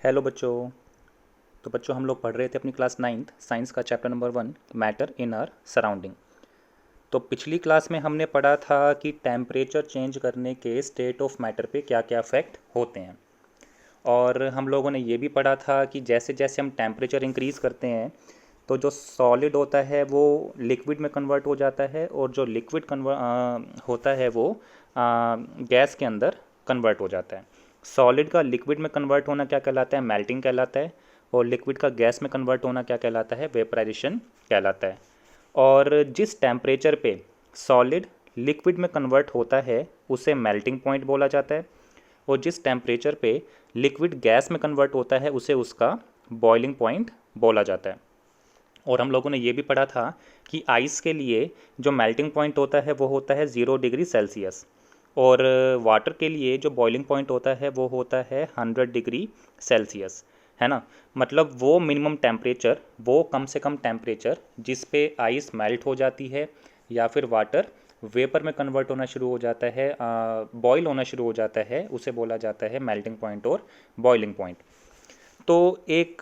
Hello बच्चों। तो बच्चों हम लोग पढ़ रहे थे अपनी क्लास 9th साइंस का chapter number 1 matter in our surrounding. तो पिछली क्लास में हमने पढ़ा था कि टेम्परेचर चेंज करने के स्टेट ऑफ मैटर पे क्या क्या इफ़ेक्ट होते हैं। और हम लोगों ने ये भी पढ़ा था कि जैसे जैसे हम टेम्परेचर इंक्रीज़ करते हैं तो जो सॉलिड होता है वो लिक्विड में कन्वर्ट हो जाता है, और जो लिक्विड होता है वो गैस के अंदर कन्वर्ट हो जाता है। सॉलिड का लिक्विड में कन्वर्ट होना क्या कहलाता है? मेल्टिंग कहलाता है। और लिक्विड का गैस में कन्वर्ट होना क्या कहलाता है? वेपराइजेशन कहलाता है। और जिस टेम्परेचर पे सॉलिड लिक्विड में कन्वर्ट होता है उसे मेल्टिंग पॉइंट बोला जाता है, और जिस टेम्परेचर पे लिक्विड गैस में कन्वर्ट होता है उसे उसका बॉइलिंग पॉइंट बोला जाता है। और हम लोगों ने ये भी पढ़ा था कि आइस के लिए जो मेल्टिंग पॉइंट होता है वो होता है 0 डिग्री सेल्सियस, और वाटर के लिए जो बॉइलिंग पॉइंट होता है वो होता है 100 डिग्री सेल्सियस, है ना। मतलब वो मिनिमम टेम्परेचर, वो कम से कम टेम्परेचर जिस पे आइस मेल्ट हो जाती है या फिर वाटर वेपर में कन्वर्ट होना शुरू हो जाता है, बॉयल होना शुरू हो जाता है, उसे बोला जाता है मेल्टिंग पॉइंट और बॉइलिंग पॉइंट। तो एक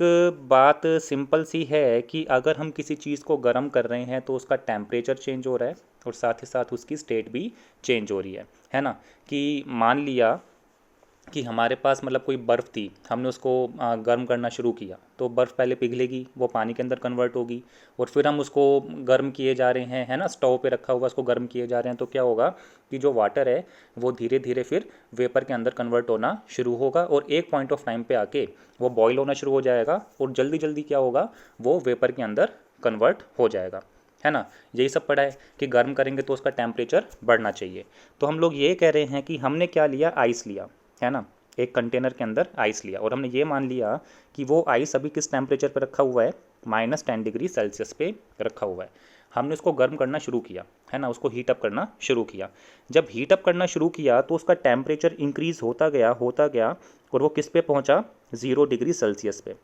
बात सिंपल सी है कि अगर हम किसी चीज़ को गर्म कर रहे हैं तो उसका टेम्परेचर चेंज हो रहा है और साथ ही साथ उसकी स्टेट भी चेंज हो रही है ना। कि मान लिया कि हमारे पास मतलब कोई बर्फ़ थी, हमने उसको गर्म करना शुरू किया तो बर्फ़ पहले पिघलेगी, वो पानी के अंदर कन्वर्ट होगी, और फिर हम उसको गर्म किए जा रहे हैं, है ना, स्टोव पे रखा हुआ उसको गर्म किए जा रहे हैं, तो क्या होगा कि जो वाटर है वो धीरे धीरे फिर वेपर के अंदर कन्वर्ट होना शुरू होगा, और एक पॉइंट ऑफ टाइम पे आके वो बॉयल होना शुरू हो जाएगा, और जल्दी जल्दी क्या होगा, वो वेपर के अंदर कन्वर्ट हो जाएगा, है ना। यही सब पढ़ा है कि गर्म करेंगे तो उसका टेम्परेचर बढ़ना चाहिए। तो हम लोग ये कह रहे हैं कि हमने क्या लिया, आइस लिया, है ना। एक कंटेनर के अंदर आइस लिया और हमने ये मान लिया कि वो आइस अभी किस टेम्परेचर पे रखा हुआ है, -10 डिग्री सेल्सियस पे रखा हुआ है। हमने उसको गर्म करना शुरू किया, है ना, उसको हीट अप करना शुरू किया। जब हीट अप करना शुरू किया तो उसका टेम्परेचर इंक्रीज़ होता गया, और वो किस पे पहुंचा, 0 डिग्री सेल्सियस पे।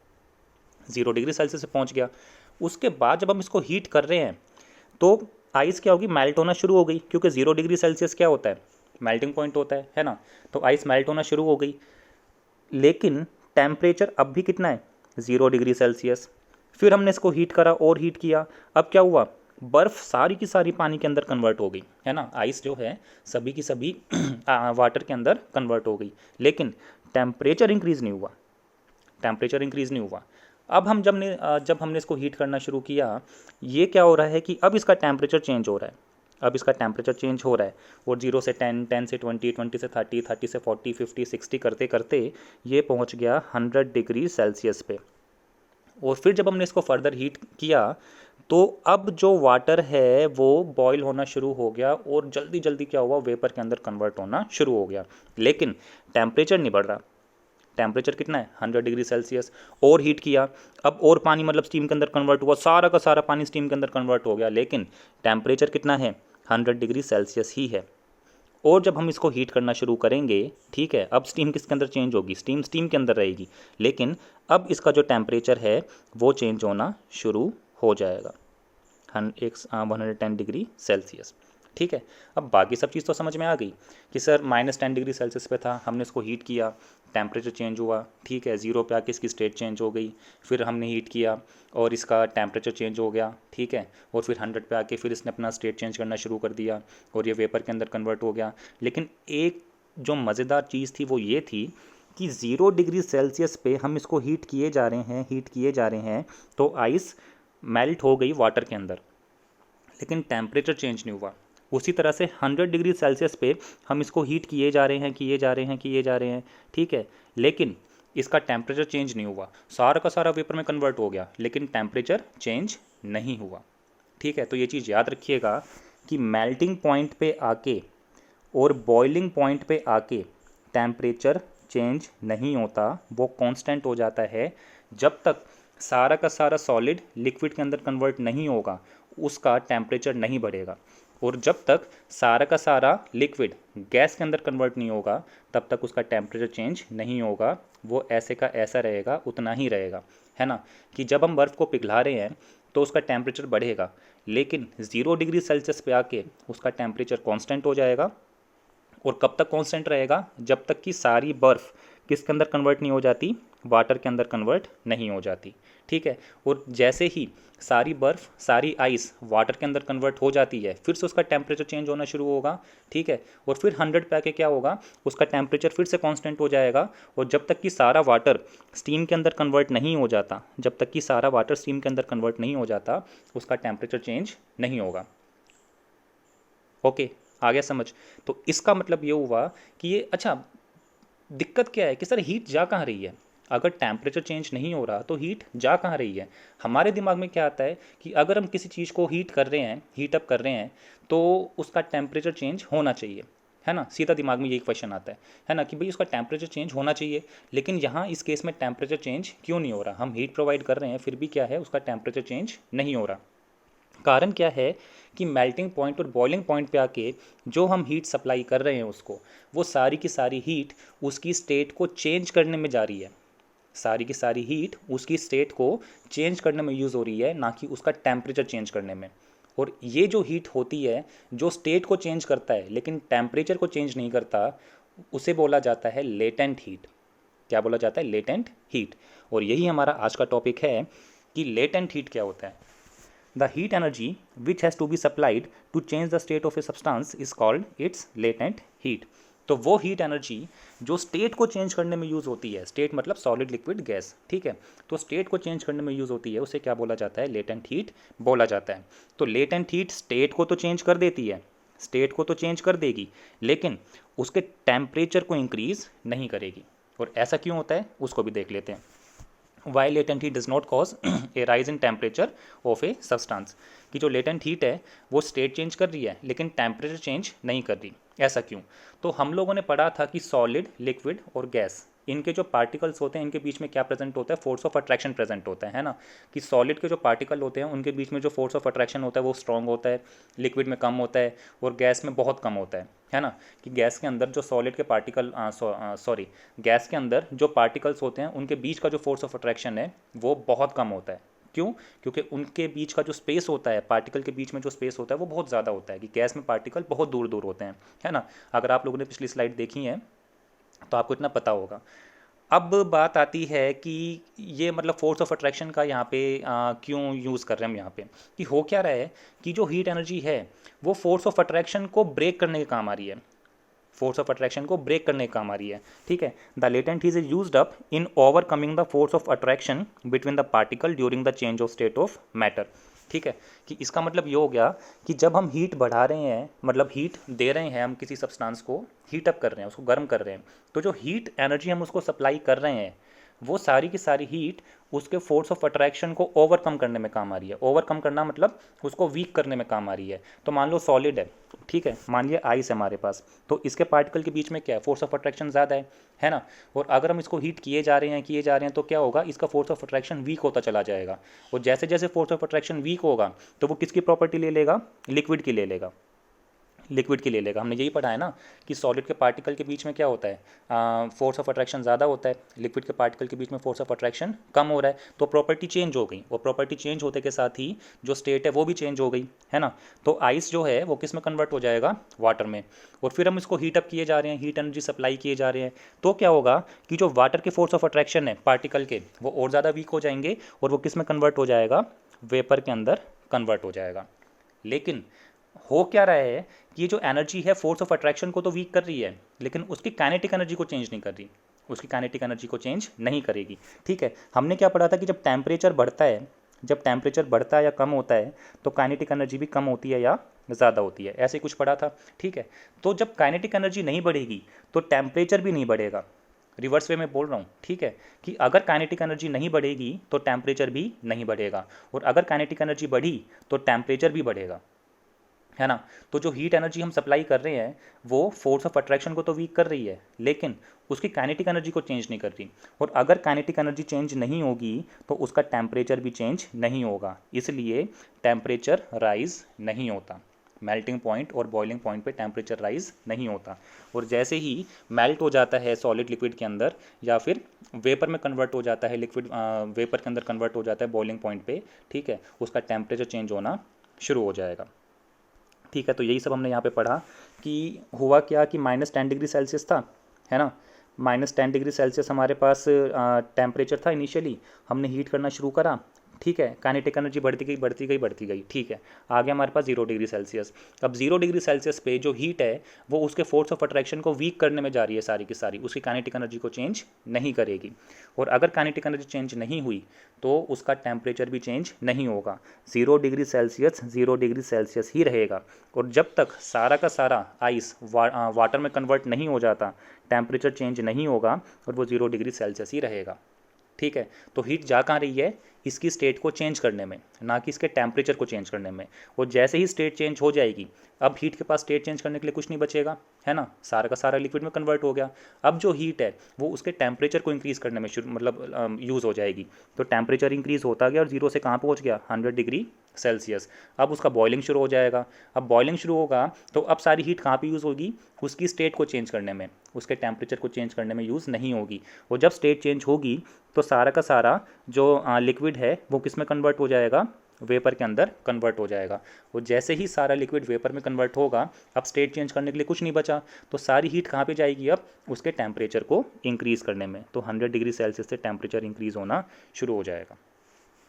0 डिग्री सेल्सियस पे पहुंच गया। उसके बाद जब हम इसको हीट कर रहे हैं तो आइस क्या होगी, मेल्ट होना शुरू हो गई, क्योंकि 0 डिग्री सेल्सियस क्या होता है, मेल्टिंग पॉइंट होता है ना। तो आइस मेल्ट होना शुरू हो गई, लेकिन टेम्परेचर अब भी कितना है, 0 डिग्री सेल्सियस। फिर हमने इसको हीट करा और हीट किया, अब क्या हुआ, बर्फ़ सारी की सारी पानी के अंदर कन्वर्ट हो गई, है ना। आइस जो है सभी की सभी वाटर के अंदर कन्वर्ट हो गई, लेकिन टेम्परेचर इंक्रीज़ नहीं हुआ, टेम्परेचर इंक्रीज़ नहीं हुआ। अब हम जब हमने इसको हीट करना शुरू किया, ये क्या हो रहा है कि अब इसका टेम्परेचर चेंज हो रहा है, अब इसका टेम्परेचर चेंज हो रहा है, और 0 से 10, 10 से 20, 20 से 30, 30 से 40, 50, 60 करते करते ये पहुंच गया 100 डिग्री सेल्सियस पे। और फिर जब हमने इसको फर्दर हीट किया तो अब जो वाटर है वो बॉईल होना शुरू हो गया, और जल्दी जल्दी क्या हुआ, वेपर के अंदर कन्वर्ट होना शुरू हो गया, लेकिन टेम्परेचर नहीं बढ़ रहा। टेम्परेचर कितना है, 100 डिग्री सेल्सियस। और हीट किया, अब और पानी मतलब स्टीम के अंदर कन्वर्ट हुआ, सारा का सारा पानी स्टीम के अंदर कन्वर्ट हो गया, लेकिन टेम्परेचर कितना है, 100 डिग्री सेल्सियस ही है। और जब हम इसको हीट करना शुरू करेंगे, ठीक है, अब स्टीम किसके अंदर चेंज होगी, स्टीम स्टीम के अंदर रहेगी, लेकिन अब इसका जो टेम्परेचर है वो चेंज होना शुरू हो जाएगा, 110 डिग्री सेल्सियस। ठीक है। अब बाकी सब चीज़ तो समझ में आ गई कि सर -10 डिग्री सेल्सियस पे था, हमने इसको हीट किया, टेम्परेचर चेंज हुआ, ठीक है, ज़ीरो पे आके इसकी स्टेट चेंज हो गई, फिर हमने हीट किया और इसका टेम्परेचर चेंज हो गया, ठीक है, और फिर 100 पे आके फिर इसने अपना स्टेट चेंज करना शुरू कर दिया और ये वेपर के अंदर कन्वर्ट हो गया। लेकिन एक जो मज़ेदार चीज़ थी वो ये थी कि 0 डिग्री सेल्सियस पे हम इसको हीट किए जा रहे हैं, हीट किए जा रहे हैं, तो आइस मेल्ट हो गई वाटर के अंदर, लेकिन टेम्परेचर चेंज नहीं हुआ। उसी तरह से 100 डिग्री सेल्सियस पे हम इसको हीट किए जा रहे हैं, किए जा रहे हैं, किए जा रहे हैं, ठीक है, लेकिन इसका टेम्परेचर चेंज नहीं हुआ, सारा का सारा वेपर में कन्वर्ट हो गया, लेकिन टेम्परेचर चेंज नहीं हुआ। ठीक है। तो ये चीज़ याद रखिएगा कि मेल्टिंग पॉइंट पे आके और बॉइलिंग पॉइंट पे आके टेम्परेचर चेंज नहीं होता, वो कांस्टेंट हो जाता है। जब तक सारा का सारा सॉलिड लिक्विड के अंदर कन्वर्ट नहीं होगा उसका टेम्परेचर नहीं बढ़ेगा, और जब तक सारा का सारा लिक्विड गैस के अंदर कन्वर्ट नहीं होगा तब तक उसका टेम्परेचर चेंज नहीं होगा, वो ऐसे का ऐसा रहेगा, उतना ही रहेगा, है ना। कि जब हम बर्फ़ को पिघला रहे हैं तो उसका टेम्परेचर बढ़ेगा, लेकिन 0 डिग्री सेल्सियस पे आके उसका टेम्परेचर कांस्टेंट हो जाएगा। और कब तक कांस्टेंट रहेगा, जब तक कि सारी बर्फ़ किसके अंदर कन्वर्ट नहीं हो जाती, वाटर के अंदर कन्वर्ट नहीं हो जाती, ठीक है। और जैसे ही सारी बर्फ़, सारी आइस वाटर के अंदर कन्वर्ट हो जाती है, फिर से उसका टेम्परेचर चेंज होना शुरू होगा, ठीक है। और फिर 100 पे आके क्या होगा, उसका टेम्परेचर फिर से कांस्टेंट हो जाएगा। और जब तक कि सारा वाटर स्टीम के अंदर कन्वर्ट नहीं हो जाता, जब तक कि सारा वाटर स्टीम के अंदर कन्वर्ट नहीं हो जाता, उसका टेम्परेचर चेंज नहीं होगा। ओके, आ गया समझ। तो इसका मतलब ये हुआ कि ये, अच्छा दिक्कत क्या है कि सर हीट जा कहाँ रही है? अगर टेम्परेचर चेंज नहीं हो रहा तो हीट जा कहाँ रही है? हमारे दिमाग में क्या आता है कि अगर हम किसी चीज़ को हीट कर रहे हैं, हीट अप कर रहे हैं, तो उसका टेम्परेचर चेंज होना चाहिए, है ना। सीधा दिमाग में यही क्वेश्चन आता है ना, कि भाई उसका टेम्परेचर चेंज होना चाहिए। लेकिन यहाँ इस केस में टेम्परेचर चेंज क्यों नहीं हो रहा? हम हीट प्रोवाइड कर रहे हैं, फिर भी क्या है, उसका टेम्परेचर चेंज नहीं हो रहा। कारण क्या है कि मेल्टिंग पॉइंट और बॉइलिंग पॉइंट पे आके जो हम हीट सप्लाई कर रहे हैं उसको, वो सारी की सारी हीट उसकी स्टेट को चेंज करने में जा रही है। सारी की सारी हीट उसकी स्टेट को चेंज करने में यूज़ हो रही है, ना कि उसका टेम्परेचर चेंज करने में। और ये जो हीट होती है, जो स्टेट को चेंज करता है लेकिन टेम्परेचर को चेंज नहीं करता, उसे बोला जाता है लेटेंट हीट। क्या बोला जाता है? Latent heat. और यही हमारा आज का टॉपिक है कि लेटेंट हीट क्या होता है। The heat energy which has to be supplied to change the state of a substance is called its latent heat। तो वो हीट एनर्जी जो स्टेट को चेंज करने में यूज़ होती है, स्टेट मतलब सॉलिड लिक्विड गैस, ठीक है। तो स्टेट को चेंज करने में यूज़ होती है, उसे क्या बोला जाता है? लेटेंट हीट बोला जाता है। तो लेटेंट हीट स्टेट को तो चेंज कर देती है, स्टेट को तो चेंज कर देगी, लेकिन उसके टेम्परेचर को इंक्रीज़ नहीं करेगी। और ऐसा क्यों होता है उसको भी देख लेते हैं। Why latent heat does not cause a rise in temperature of a substance. कि जो लेटेंट हीट है वो स्टेट चेंज कर रही है लेकिन टेम्परेचर चेंज नहीं कर रही। ऐसा क्यों? तो हम लोगों ने पढ़ा था कि सॉलिड, लिक्विड और गैस, इनके जो पार्टिकल्स होते हैं इनके बीच में क्या प्रेजेंट होता है? फोर्स ऑफ अट्रैक्शन प्रेजेंट होता है ना। कि सॉलिड के जो पार्टिकल होते हैं उनके बीच में जो फोर्स ऑफ अट्रैक्शन होता है वो स्ट्रॉन्ग होता है, लिक्विड में कम होता है और गैस में बहुत कम होता है ना। कि गैस के अंदर जो सॉलिड के पार्टिकल गैस के अंदर जो पार्टिकल्स होते हैं उनके बीच का जो फोर्स ऑफ अट्रैक्शन है वो बहुत कम होता है। क्यों? क्योंकि उनके बीच का जो स्पेस होता है, पार्टिकल के बीच में जो स्पेस होता है वो बहुत ज़्यादा होता है। कि गैस में पार्टिकल बहुत दूर दूर होते हैं, है ना। अगर आप लोगों ने पिछली स्लाइड देखी है तो आपको इतना पता होगा। अब बात आती है कि ये मतलब फोर्स ऑफ अट्रैक्शन का यहाँ पे क्यों यूज़ कर रहे हैं हम यहाँ पे, कि हो क्या रहा है कि जो हीट एनर्जी है वो फोर्स ऑफ अट्रैक्शन को ब्रेक करने के काम आ रही है। फोर्स ऑफ अट्रैक्शन को ब्रेक करने के काम आ रही है, ठीक है। The latent heat is used up in overcoming the force of attraction between the particle during the change of state of matter, ठीक है। कि इसका मतलब ये हो गया कि जब हम हीट बढ़ा रहे हैं, मतलब हीट दे रहे हैं, हम किसी सब्सटेंस को हीट अप कर रहे हैं, उसको गर्म कर रहे हैं, तो जो हीट एनर्जी हम उसको सप्लाई कर रहे हैं वो सारी की सारी हीट उसके फोर्स ऑफ अट्रैक्शन को ओवरकम करने में काम आ रही है। ओवरकम करना मतलब उसको वीक करने में काम आ रही है। तो मान लो सॉलिड है, ठीक है, मान लिया आइस है हमारे पास, तो इसके पार्टिकल के बीच में क्या है? फोर्स ऑफ अट्रैक्शन ज़्यादा है ना। और अगर हम इसको हीट किए जा रहे हैं तो क्या होगा? इसका फोर्स ऑफ अट्रैक्शन वीक होता चला जाएगा। और जैसे जैसे फोर्स ऑफ अट्रैक्शन वीक होगा तो वो किसकी प्रॉपर्टी ले लेगा? लिक्विड की ले लेगा, लिक्विड की ले लेगा। हमने यही पढ़ा है ना कि सॉलिड के पार्टिकल के बीच में क्या होता है? फोर्स ऑफ अट्रैक्शन ज़्यादा होता है, लिक्विड के पार्टिकल के बीच में फोर्स ऑफ अट्रैक्शन कम हो रहा है, तो प्रॉपर्टी चेंज हो गई। और प्रॉपर्टी चेंज होते के साथ ही जो स्टेट है वो भी चेंज हो गई, है ना। तो आइस जो है वो किस में कन्वर्ट हो जाएगा? वाटर में। और फिर हम इसको हीट अप किए जा रहे हैं, हीट एनर्जी सप्लाई किए जा रहे हैं, तो क्या होगा कि जो वाटर के फोर्स ऑफ अट्रैक्शन है पार्टिकल के, वो और ज़्यादा वीक हो जाएंगे और वो किस में कन्वर्ट हो जाएगा? वेपर के अंदर कन्वर्ट हो जाएगा। लेकिन हो क्या रहा है कि ये जो एनर्जी है फोर्स ऑफ अट्रैक्शन को तो वीक कर रही है, लेकिन उसकी काइनेटिक एनर्जी को चेंज नहीं कर रही, उसकी काइनेटिक एनर्जी को चेंज नहीं करेगी, ठीक है। हमने क्या पढ़ा था कि जब टेम्परेचर बढ़ता है, जब टेम्परेचर बढ़ता है या कम होता है तो काइनेटिक एनर्जी भी कम होती है या ज़्यादा होती है, ऐसे कुछ पढ़ा था, ठीक है। तो जब काइनेटिक एनर्जी नहीं बढ़ेगी तो टेम्परेचर भी नहीं बढ़ेगा। रिवर्स वे में बोल रहा हूँ, ठीक है, कि अगर काइनेटिक एनर्जी नहीं बढ़ेगी तो टेम्परेचर भी नहीं बढ़ेगा, और अगर काइनेटिक एनर्जी बढ़ी तो टेम्परेचर भी बढ़ेगा, है ना। तो जो हीट एनर्जी हम सप्लाई कर रहे हैं वो फोर्स ऑफ अट्रैक्शन को तो वीक कर रही है, लेकिन उसकी काइनेटिक एनर्जी को चेंज नहीं कर रही। और अगर काइनेटिक एनर्जी चेंज नहीं होगी तो उसका टेम्परेचर भी चेंज नहीं होगा, इसलिए टेम्परेचर राइज नहीं होता। मेल्टिंग पॉइंट और बॉइलिंग पॉइंट पे टेम्परेचर राइज नहीं होता। और जैसे ही मेल्ट हो जाता है सॉलिड लिक्विड के अंदर, या फिर वेपर में कन्वर्ट हो जाता है, लिक्विड वेपर के अंदर कन्वर्ट हो जाता है बॉइलिंग पॉइंट पे, ठीक है, उसका टेम्परेचर चेंज होना शुरू हो जाएगा, ठीक है। तो यही सब हमने यहाँ पे पढ़ा कि हुआ क्या कि -10 डिग्री सेल्सियस था, है ना। -10 डिग्री सेल्सियस हमारे पास टेम्परेचर था इनिशियली, हमने हीट करना शुरू करा, ठीक है, काइनेटिक एनर्जी बढ़ती गई बढ़ती गई बढ़ती गई, ठीक है, आ गया हमारे पास 0 डिग्री सेल्सियस। अब 0 डिग्री सेल्सियस पे जो हीट है वो उसके फोर्स ऑफ अट्रैक्शन को वीक करने में जा रही है सारी की सारी, उसकी काइनेटिक एनर्जी को चेंज नहीं करेगी। और अगर काइनेटिक एनर्जी चेंज नहीं हुई तो उसका टेम्परेचर भी चेंज नहीं होगा, 0 डिग्री सेल्सियस ही रहेगा। और जब तक सारा का सारा आइस वाटर में कन्वर्ट नहीं हो जाता, टेम्परेचर चेंज नहीं होगा और वो 0 डिग्री सेल्सियस ही रहेगा, ठीक है। तो हीट जा कहाँ रही है, इसकी स्टेट को चेंज करने में, ना कि इसके टेम्परेचर को चेंज करने में। और जैसे ही स्टेट चेंज हो जाएगी, अब हीट के पास स्टेट चेंज करने के लिए कुछ नहीं बचेगा, है ना, सारा का सारा लिक्विड में कन्वर्ट हो गया। अब जो हीट है वो उसके टेम्परेचर को इंक्रीज़ करने में मतलब यूज़ हो जाएगी। तो टेम्परेचर इंक्रीज़ होता गया और 0 से कहाँ पहुँच गया, 100 डिग्री सेल्सियस। अब उसका बॉइलिंग शुरू हो जाएगा। अब बॉइलिंग शुरू होगा तो अब सारी हीट कहाँ पे यूज़ होगी, उसकी स्टेट को चेंज करने में, उसके टेम्परेचर को चेंज करने में यूज़ नहीं होगी। और जब स्टेट चेंज होगी तो सारा का सारा जो लिक्विड है वो किस में कन्वर्ट हो जाएगा, वेपर के अंदर कन्वर्ट हो जाएगा। और जैसे ही सारा लिक्विड वेपर में कन्वर्ट होगा, अब स्टेट चेंज करने के लिए कुछ नहीं बचा, तो सारी हीट कहाँ पे जाएगी, अब उसके टेम्परेचर को इंक्रीज़ करने में। तो 100 डिग्री सेल्सियस से टेम्परेचर इंक्रीज़ होना शुरू हो जाएगा,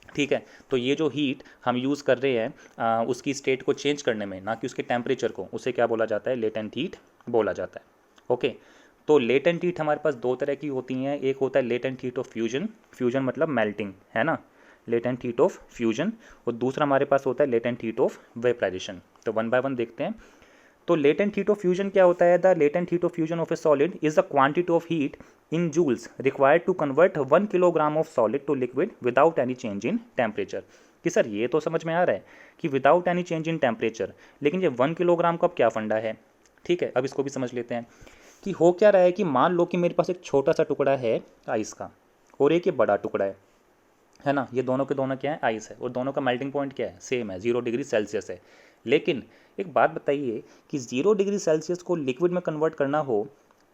ठीक है। तो ये जो हीट हम यूज़ कर रहे हैं उसकी स्टेट को चेंज करने में, ना कि उसके टेम्परेचर को, उसे क्या बोला जाता है, लेटेंट हीट बोला जाता है। ओके, तो लेटेंट हीट हमारे पास दो तरह की होती हैं। एक होता है latent heat of fusion, fusion मतलब मेल्टिंग, है ना, लेटेंट हीट ऑफ फ्यूजन। और दूसरा हमारे पास होता है लेटेंट हीट ऑफ वेपराइजेशन। तो वन बाय वन देखते हैं। तो लेटेंट हीट ऑफ फ्यूजन क्या होता है, the latent heat of fusion of a solid is the quantity of heat in joules required to convert 1 kilogram of solid to liquid without any change in temperature. कि sir ये तो समझ में आ रहा है कि without any change in temperature, लेकिन ये 1 किलोग्राम का अब क्या फंडा है, ठीक है। अब इसको भी समझ लेते हैं कि हो क्या रहा है। कि मान लो कि मेरे पास एक छोटा सा टुकड़ा है आइस का और एक ये बड़ा टुकड़ा है ना, ये दोनों के दोनों क्या है, आइस है, और दोनों का मेल्टिंग पॉइंट क्या है, सेम है, 0 डिग्री सेल्सियस है। लेकिन एक बात बताइए कि 0 डिग्री सेल्सियस को लिक्विड में कन्वर्ट करना हो,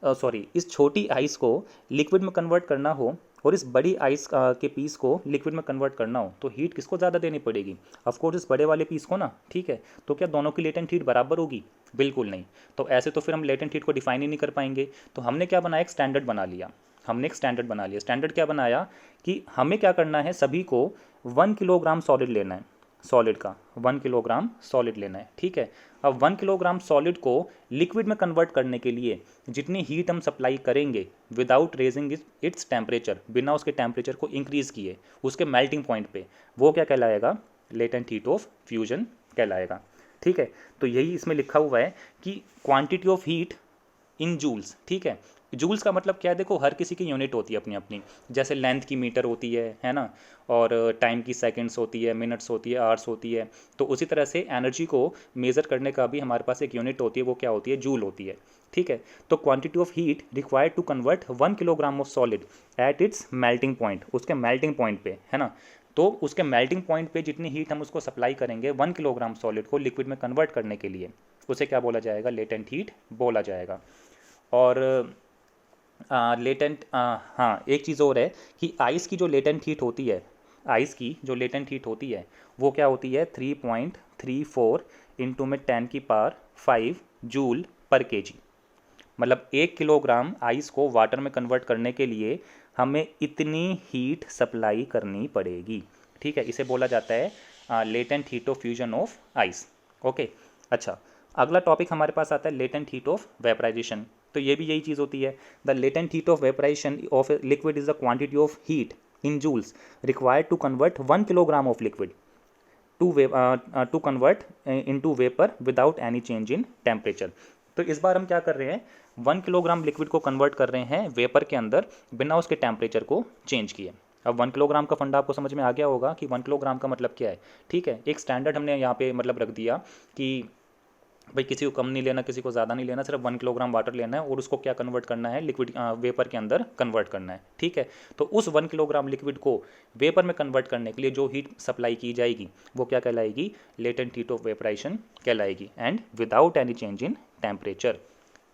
सॉरी, इस छोटी आइस को लिक्विड में कन्वर्ट करना हो और इस बड़ी आइस के पीस को लिक्विड में कन्वर्ट करना हो, तो हीट किसको ज़्यादा देनी पड़ेगी, ऑफकोर्स इस बड़े वाले पीस को ना, ठीक है। तो क्या दोनों की लेटेंट हीट बराबर होगी, बिल्कुल नहीं। तो ऐसे तो फिर हम लेटेंट हीट को डिफाइन ही नहीं कर पाएंगे। तो हमने क्या बनाया, एक स्टैंडर्ड बना लिया। हमने एक स्टैंडर्ड बना लिया। स्टैंडर्ड क्या बनाया कि हमें क्या करना है, सभी को 1 किलोग्राम सॉलिड लेना है, सॉलिड का 1 किलोग्राम सॉलिड लेना है, ठीक है। अब 1 किलोग्राम सॉलिड को लिक्विड में कन्वर्ट करने के लिए जितनी हीट हम सप्लाई करेंगे विदाउट रेजिंग इट्स टेम्परेचर, बिना उसके टेम्परेचर को इंक्रीज़ किए, उसके मेल्टिंग पॉइंट पे, वो क्या कहलाएगा, लेटेंट हीट ऑफ फ्यूजन कहलाएगा, ठीक है। तो यही इसमें लिखा हुआ है कि quantity of heat in joules, ठीक है। जूल्स का मतलब क्या है, देखो हर किसी की यूनिट होती है अपनी अपनी, जैसे लेंथ की मीटर होती है ना, और टाइम की सेकंड्स होती है, मिनट्स होती है, आवर्स होती है। तो उसी तरह से एनर्जी को मेज़र करने का भी हमारे पास एक यूनिट होती है, वो क्या होती है, जूल होती है, ठीक है। तो quantity of heat required to convert 1 kilogram of solid at its melting point, उसके मेल्टिंग पॉइंट पे, है ना। तो उसके मेल्टिंग पॉइंट पे जितनी हीट हम उसको सप्लाई करेंगे 1 किलोग्राम सॉलिड को लिक्विड में कन्वर्ट करने के लिए, उसे क्या बोला जाएगा, लेटेंट हीट बोला जाएगा। और लेटेंट हाँ, एक चीज़ और है कि आइस की जो लेटेंट हीट होती है, आइस की जो लेटेंट हीट होती है वो क्या होती है, 3.34 इंटू में 10⁵ जूल पर केजी। मतलब 1 किलोग्राम आइस को वाटर में कन्वर्ट करने के लिए हमें इतनी हीट सप्लाई करनी पड़ेगी, ठीक है। इसे बोला जाता है latent heat of fusion of ice. Okay, अच्छा, अगला टॉपिक हमारे पास आता है लेटेंट हीट ऑफ वेपराइजेशन। तो ये भी यही चीज़ होती है, the latent heat of vaporisation of liquid is the quantity of heat in joules required to convert 1 kilogram of liquid to convert into vapour without any change in temperature. तो इस बार हम क्या कर रहे हैं, 1 किलोग्राम लिक्विड को convert कर रहे हैं वेपर के अंदर बिना उसके टेम्परेचर को चेंज किए। अब 1 किलोग्राम का फंडा आपको समझ में आ गया होगा कि 1 किलोग्राम का मतलब क्या है, ठीक है। एक स्टैंडर्ड हमने यहाँ पे मतलब रख दिया कि भाई किसी को कम नहीं लेना, किसी को ज़्यादा नहीं लेना, सिर्फ 1 किलोग्राम वाटर लेना है और उसको क्या कन्वर्ट करना है, लिक्विड वेपर के अंदर कन्वर्ट करना है, ठीक है। तो उस 1 किलोग्राम लिक्विड को वेपर में कन्वर्ट करने के लिए जो हीट सप्लाई की जाएगी वो क्या कहलाएगी, लेटेंट हीट ऑफ वेपराइजेशन कहलाएगी, and without any change in temperature,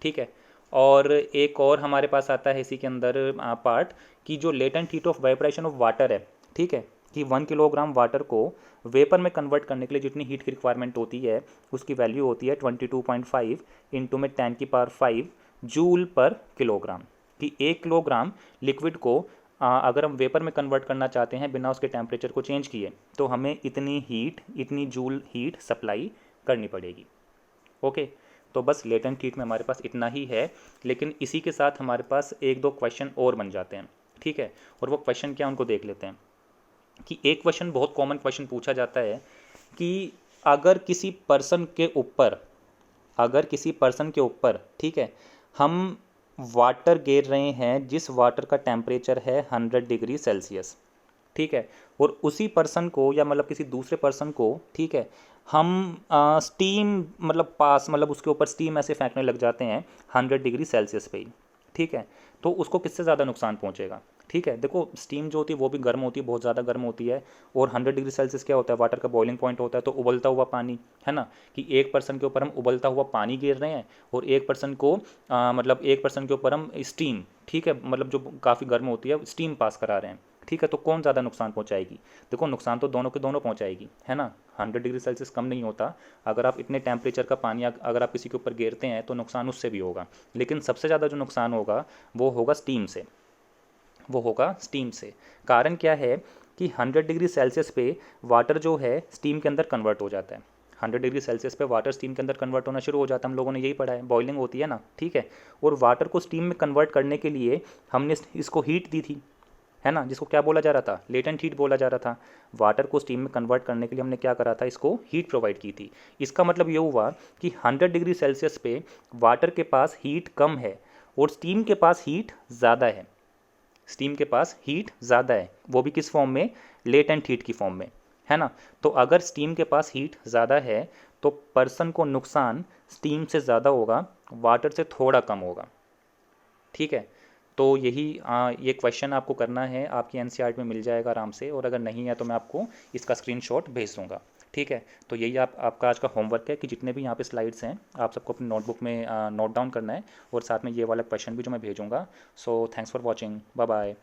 ठीक है। और एक और हमारे पास आता है इसी के अंदर पार्ट कि जो latent heat of vaporisation of water है, ठीक है, कि 1 किलोग्राम वाटर को वेपर में कन्वर्ट करने के लिए जितनी हीट की रिक्वायरमेंट होती है उसकी वैल्यू होती है 22.5 इंटू में 10⁵ जूल पर किलोग्राम, कि 1 किलोग्राम लिक्विड को अगर हम वेपर में कन्वर्ट करना चाहते हैं बिना उसके टेम्परेचर को चेंज किए, तो हमें इतनी जूल हीट सप्लाई करनी पड़ेगी। ओके, तो बस लेटेंट हीट में हमारे पास इतना ही है, लेकिन इसी के साथ हमारे पास 1-2 क्वेश्चन और बन जाते हैं। ठीक है, और वो क्वेश्चन क्या उनको देख लेते हैं। कि एक क्वेश्चन बहुत कॉमन क्वेश्चन पूछा जाता है कि अगर किसी पर्सन के ऊपर ठीक है, हम वाटर गिर रहे हैं जिस वाटर का टेम्परेचर है 100 डिग्री सेल्सियस, ठीक है, और उसी पर्सन को या मतलब किसी दूसरे पर्सन को, ठीक है, हम स्टीम मतलब उसके ऊपर स्टीम ऐसे फेंकने लग जाते हैं 100 डिग्री सेल्सियस पे ही, ठीक है, तो उसको किससे ज़्यादा नुकसान पहुंचेगा। ठीक है, देखो स्टीम जो होती है वो भी गर्म होती है, बहुत ज़्यादा गर्म होती है, और 100 डिग्री सेल्सियस क्या होता है, वाटर का बॉइलिंग पॉइंट होता है, तो उबलता हुआ पानी, है ना, कि एक पर्सन के ऊपर हम उबलता हुआ पानी गिर रहे हैं और एक पर्सन के ऊपर हम स्टीम, ठीक है, मतलब जो काफ़ी गर्म होती है स्टीम पास करा रहे हैं। ठीक है, तो कौन ज़्यादा नुकसान पहुंचाएगी। देखो नुकसान तो दोनों के दोनों पहुंचाएगी, है ना, 100 डिग्री सेल्सियस कम नहीं होता। अगर आप इतने टेम्परेचर का पानी अगर आप किसी के ऊपर गिरते हैं तो नुकसान उससे भी होगा, लेकिन सबसे ज़्यादा जो नुकसान होगा वो होगा स्टीम से। कारण क्या है कि 100 डिग्री सेल्सियस पे वाटर जो है स्टीम के अंदर कन्वर्ट हो जाता है। 100 डिग्री सेल्सियस पे वाटर स्टीम के अंदर कन्वर्ट होना शुरू हो जाता है, हम लोगों ने यही पढ़ा है, बॉइलिंग होती है ना, ठीक है, और वाटर को स्टीम में कन्वर्ट करने के लिए हमने इसको हीट दी थी, है ना, जिसको क्या बोला जा रहा था, लेटेंट हीट बोला जा रहा था। वाटर को स्टीम में कन्वर्ट करने के लिए हमने क्या करा था, इसको हीट प्रोवाइड की थी। इसका मतलब ये हुआ कि 100 डिग्री सेल्सियस पे वाटर के पास हीट कम है और स्टीम के पास हीट ज़्यादा है, वो भी किस फॉर्म में, लेटेंट हीट की फॉर्म में, है ना। तो अगर स्टीम के पास हीट ज़्यादा है तो पर्सन को नुकसान स्टीम से ज़्यादा होगा, वाटर से थोड़ा कम होगा। ठीक है, तो ये क्वेश्चन आपको करना है, आपकी एनसीईआरटी में मिल जाएगा आराम से, और अगर नहीं है तो मैं आपको इसका स्क्रीनशॉट भेज दूंगा। ठीक है, तो यही आपका आज का होमवर्क है कि जितने भी यहाँ पे स्लाइड्स हैं आप सबको अपनी नोटबुक में नोट डाउन करना है, और साथ में ये वाला क्वेश्चन भी जो मैं भेजूंगा। So thanks for watching, bye bye.